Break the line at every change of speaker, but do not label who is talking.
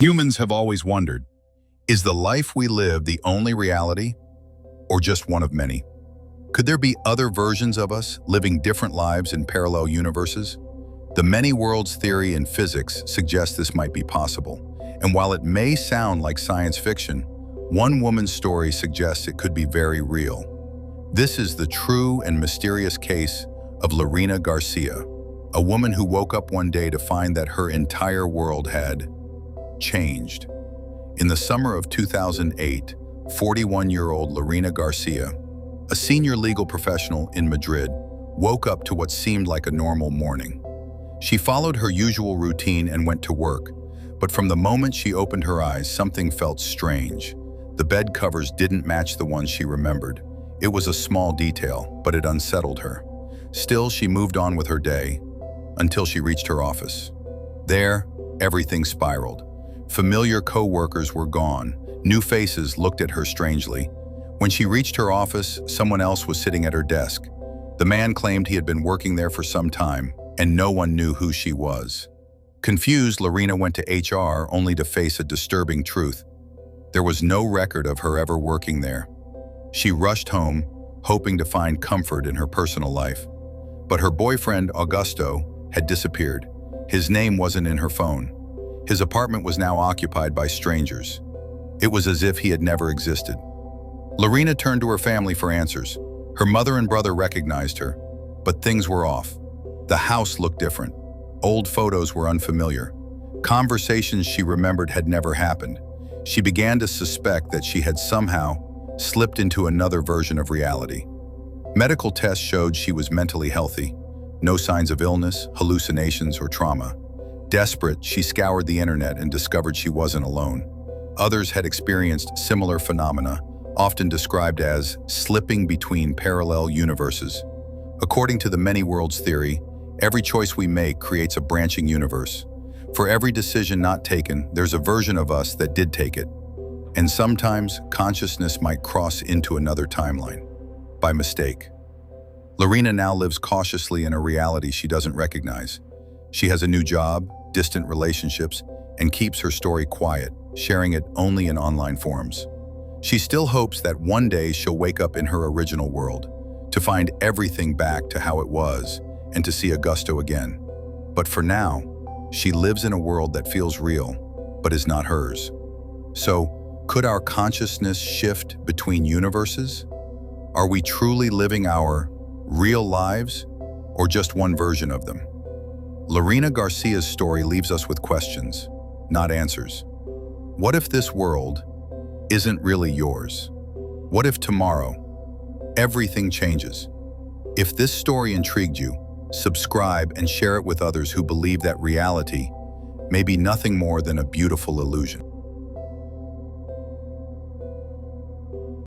Humans have always wondered, is the life we live the only reality, or just one of many? Could there be other versions of us living different lives in parallel universes? The many worlds theory in physics suggests this might be possible, and while it may sound like science fiction, one woman's story suggests it could be very real. This is the true and mysterious case of Lerina Garcia, a woman who woke up one day to find that her entire world had changed. In the summer of 2008, 41-year-old Lerina Garcia, a senior legal professional in Madrid, woke up to what seemed like a normal morning. She followed her usual routine and went to work, but from the moment she opened her eyes, something felt strange. The bed covers didn't match the ones she remembered. It was a small detail, but it unsettled her. Still, she moved on with her day until she reached her office. There, everything spiraled. Familiar co-workers were gone. New faces looked at her strangely. When she reached her office, someone else was sitting at her desk. The man claimed he had been working there for some time, and no one knew who she was. Confused, Lerina went to HR only to face a disturbing truth. There was no record of her ever working there. She rushed home, hoping to find comfort in her personal life. But her boyfriend, Augusto, had disappeared. His name wasn't in her phone. His apartment was now occupied by strangers. It was as if he had never existed. Lerina turned to her family for answers. Her mother and brother recognized her, but things were off. The house looked different. Old photos were unfamiliar. Conversations she remembered had never happened. She began to suspect that she had somehow slipped into another version of reality. Medical tests showed she was mentally healthy. No signs of illness, hallucinations, or trauma. Desperate, she scoured the internet and discovered she wasn't alone. Others had experienced similar phenomena, often described as slipping between parallel universes. According to the many worlds theory, every choice we make creates a branching universe. For every decision not taken, there's a version of us that did take it. And sometimes, consciousness might cross into another timeline, by mistake. Lerina now lives cautiously in a reality she doesn't recognize. She has a new job, distant relationships, and keeps her story quiet, sharing it only in online forums. She still hopes that one day she'll wake up in her original world, to find everything back to how it was, and to see Augusto again. But for now, she lives in a world that feels real, but is not hers. So, could our consciousness shift between universes? Are we truly living our real lives, or just one version of them? Lerina Garcia's story leaves us with questions, not answers. What if this world isn't really yours? What if tomorrow, everything changes? If this story intrigued you, subscribe and share it with others who believe that reality may be nothing more than a beautiful illusion.